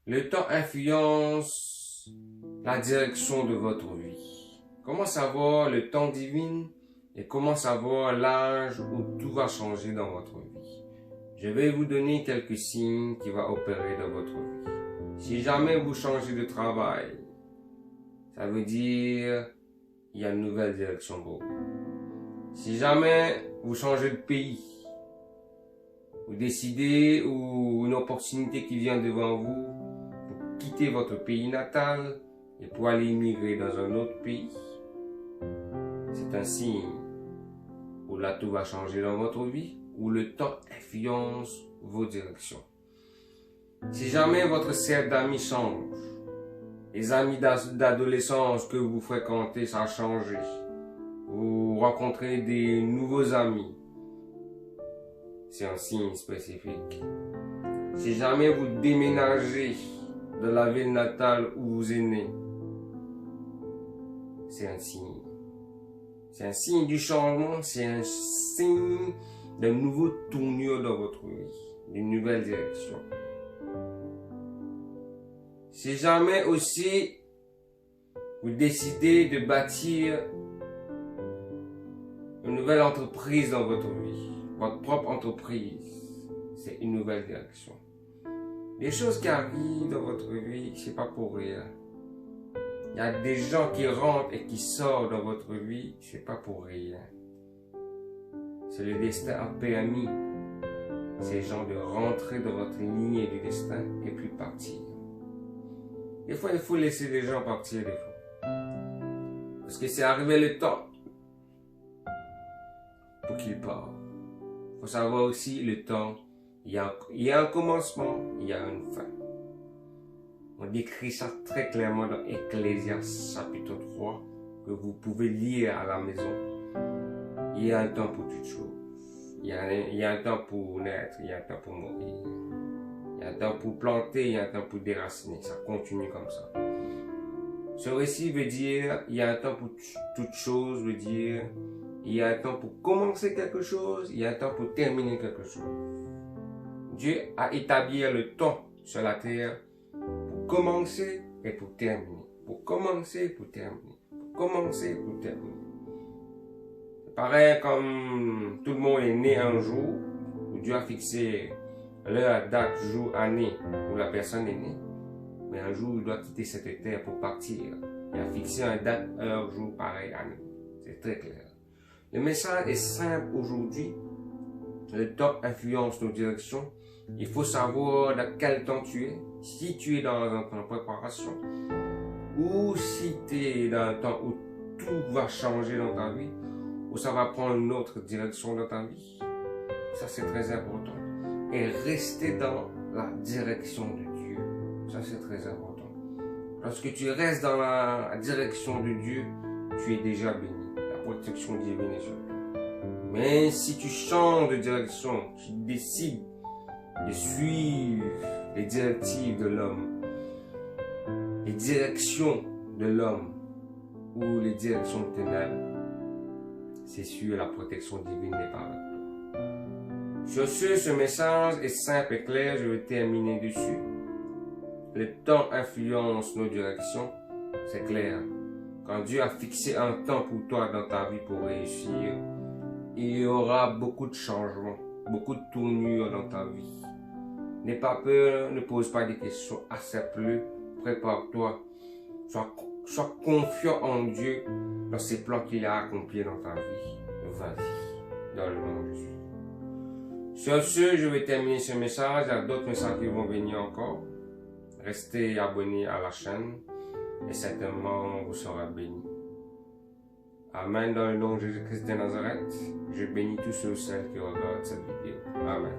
Le temps influence la direction de votre vie. Comment savoir le temps divin et comment savoir l'âge où tout va changer dans votre vie? Je vais vous donner quelques signes qui vont opérer dans votre vie. Si jamais vous changez de travail, ça veut dire il y a une nouvelle direction pour vous. Si jamais vous changez de pays, vous décidez ou une opportunité qui vient devant vous, pour quitter votre pays natal et pour aller immigrer dans un autre pays, c'est un signe où là tout va changer dans votre vie, où le temps influence vos directions. Si jamais votre cercle d'amis change, les amis d'adolescence que vous fréquentez, ça a changé, vous rencontrez des nouveaux amis, c'est un signe spécifique. Si jamais vous déménagez de la ville natale où vous êtes né, c'est un signe. C'est un signe du changement, c'est un signe d'un nouveau tournure dans votre vie, d'une nouvelle direction. Si jamais aussi vous décidez de bâtir une nouvelle entreprise dans votre vie, votre propre entreprise, c'est une nouvelle direction. Les choses qui arrivent dans votre vie, c'est pas pour rien. Il y a des gens qui rentrent et qui sortent dans votre vie, c'est pas pour rien. C'est le destin a permis ces gens de rentrer dans votre lignée du destin et puis partir. Des fois, il faut laisser les gens partir des fois. Parce que c'est arrivé le temps pour qu'ils partent. Il faut savoir aussi le temps. Il y a un commencement, il y a une fin. On décrit ça très clairement dans Ecclésiaste chapitre 3 que vous pouvez lire à la maison. Il y a un temps pour toutes choses. Il y a un temps pour naître, il y a un temps pour mourir. Il y a un temps pour planter, il y a un temps pour déraciner. Ça continue comme ça. Ce récit veut dire, il y a un temps pour toutes choses, veut dire, il y a un temps pour commencer quelque chose, il y a un temps pour terminer quelque chose. Dieu a établi le temps sur la terre pour commencer et pour terminer. Pour commencer et pour terminer. Pour commencer et pour terminer. C'est pareil comme tout le monde est né un jour où Dieu a fixé l'heure, date, jour, année où la personne est née. Mais un jour, il doit quitter cette terre pour partir. Il a fixé un date, heure, jour, pareil, année. C'est très clair. Le message est simple aujourd'hui. Le temps influence nos directions. Il faut savoir dans quel temps tu es. Si tu es dans un temps de préparation. Ou si tu es dans un temps où tout va changer dans ta vie. Ou ça va prendre une autre direction dans ta vie. Ça, c'est très important. Et rester dans la direction de Dieu. Ça, c'est très important. Lorsque tu restes dans la direction de Dieu, tu es déjà béni. La protection divine est sur toi. Mais si tu changes de direction, tu décides de suivre les directives de l'homme, les directions de l'homme ou les directions de ténèbres, c'est sûr, la protection divine n'est pas avec toi. Sur ce message est simple et clair, je vais terminer dessus. Le temps influence nos directions, c'est clair. Quand Dieu a fixé un temps pour toi dans ta vie pour réussir, il y aura beaucoup de changements, beaucoup de tournures dans ta vie. N'aie pas peur, ne pose pas des questions, accepte-le, prépare-toi. Sois confiant en Dieu, dans ses plans qu'il a accomplis dans ta vie. Vas-y, dans le nom de Jésus. Sur ce, je vais terminer ce message. Il y a d'autres messages qui vont venir encore. Restez abonnés à la chaîne et certainement vous serez bénis. Amen. Dans le nom de Jésus-Christ de Nazareth, je bénis tous ceux et celles qui regardent cette vidéo. Amen.